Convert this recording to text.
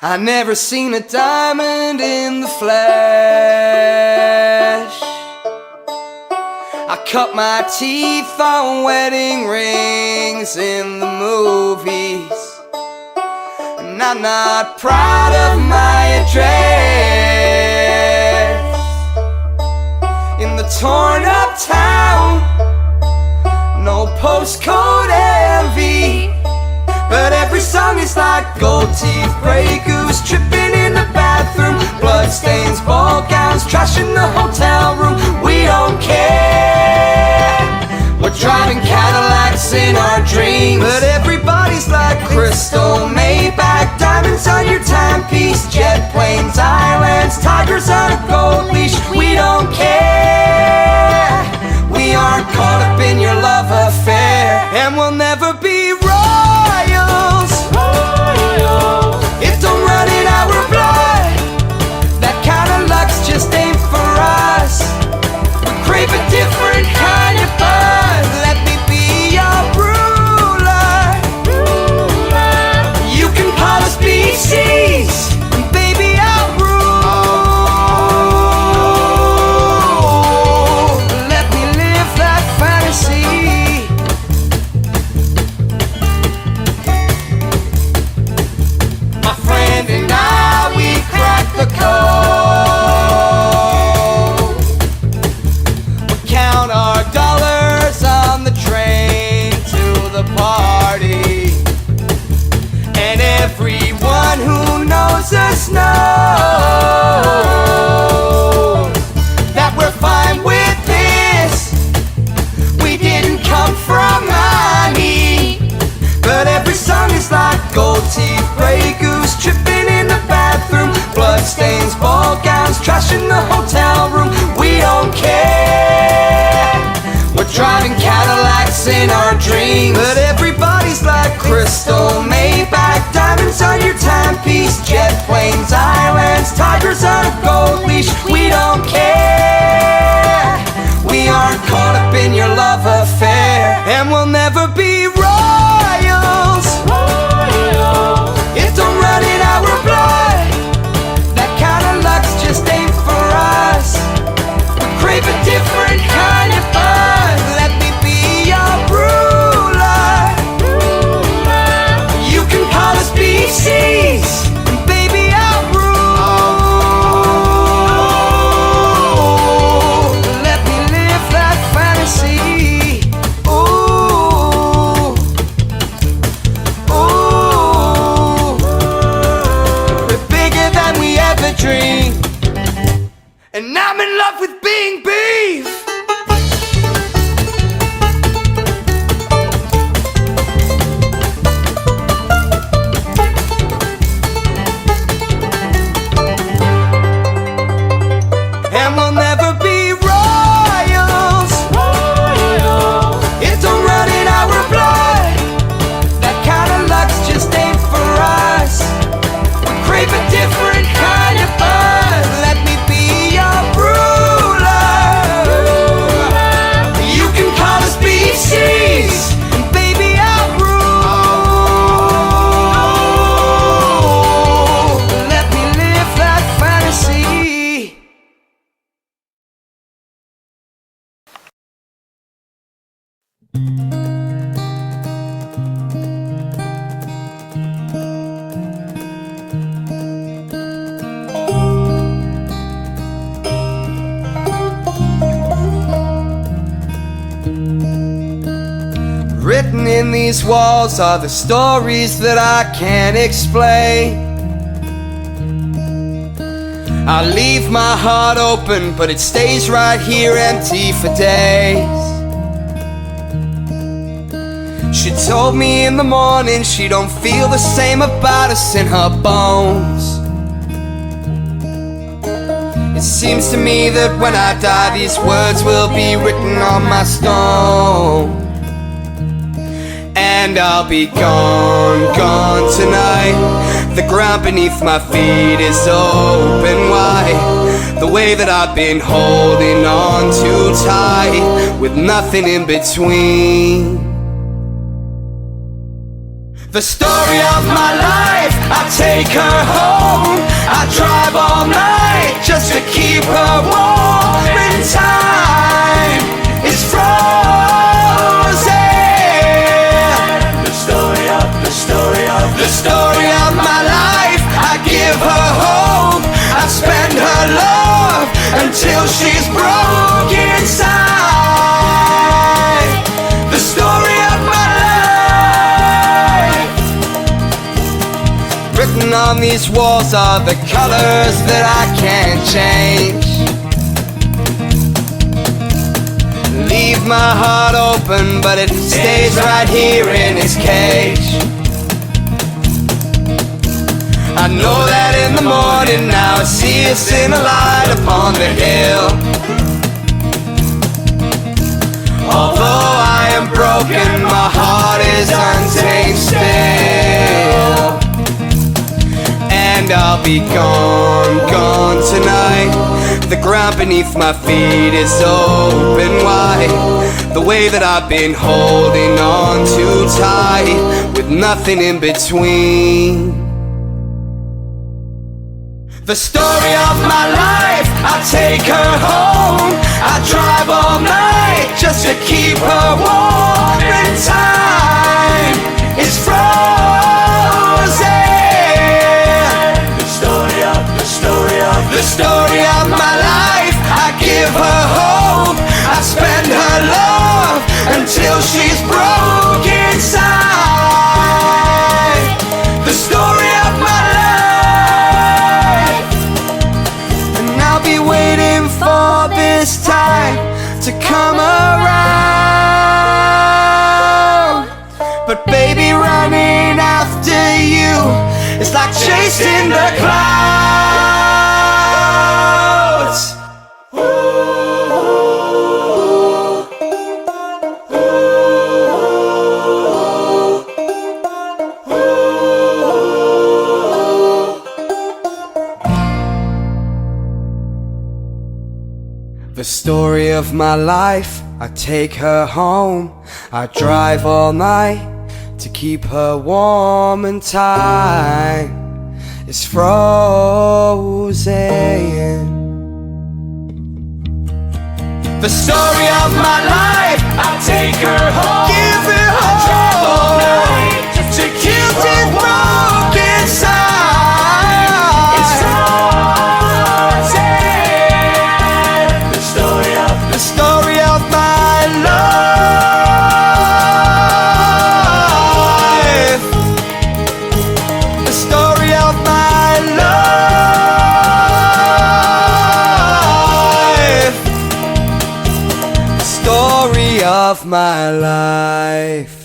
I never seen a diamond in the flesh. I cut my teeth on wedding rings in the movies, and I'm not proud of my address in the torn up town. No postcode envy, but every song is like gold teeth, Grey Goose, tripping in the bathroom, bloodstains, ball gowns, trash in the hotel room. We don't care. We're driving Cadillacs in our dreams, but everybody's like crystal, Maybach, diamonds on your timepiece, jet planes, islands, tigers on a gold leash. We don't care. We aren't caught up in your love affair, and we'll never be royals. It don't run in our blood. That kind of luck's just ain't for us. We crave a different kind of buzz. Let me be your ruler. You can call us species, and baby I'll rule. Let me live that fantasy. My friend and I, we cracked the code. We count our dollars on the train to the party, and everyone who knows us knows that we're fine with this. We didn't come from money, but every song is like gold teeth, Grey Goose, tripping in the bathroom, bloodstains, ball gowns, trash in the hotel room. We don't care. We're driving Cadillacs in our dreams, but everybody's like crystal, Maybach, diamonds on your timepiece, jet planes, islands, tigers on a gold leash. We don't care. We aren't caught up in your love affair, and we'll never be royals. It don't run in our blood. That kind of luck's just ain't for us. We crave a different kind of buzz. Let me be your ruler. You can call us species, and baby I'll rule. Let me live that fantasy. Ooh, ooh. We're bigger than we ever dreamed, and I'm in love with being beef. And we'll never be royals. It don't run in our blood. That kind of luck's just ain't for us. We crave a different kind of buzz. Let me be your ruler. You can call us species, and baby I'll rule. Let me live that fantasy. Written in these walls are the stories that I can't explain. I leave my heart open, but it stays right here empty for days. She told me in the morning she don't feel the same about us in her bones. It seems to me that when I die, these words will be written on my stone. And I'll be gone, gone tonight. The ground beneath my feet is open wide. The way that I've been holding on too tight, with nothing in between. The story of my life, I take her home. I drive all night just to keep her warm. In time is frozen. The story of my life, I give her hope. I spend her love until she's broken inside. The story of my life. Written on these walls are the colors that I can't change. Leave my heart open, but it stays right here in its cage. I know that in the morning now I see us in a light upon the hill. Although I am broken, my heart is untamed still. And I'll be gone, gone tonight. The ground beneath my feet is open wide. The way that I've been holding on too tight, with nothing in between. The story of my life, I take her home. I drive all night just to keep her warm. In time is frozen. The story of my life, I give her hope. I spend her love until she's broken inside. The story of my life. And I'll be waiting for this time to come around. But baby, running after you is like chasing the clouds. The story of my life, I take her home. I drive all night to keep her warm, and time is frozen. The story of my life, I take her home. Give her home. I drive all night just to keep her warm inside. It's frozen. The story of my life. The story of my life. The story of my life.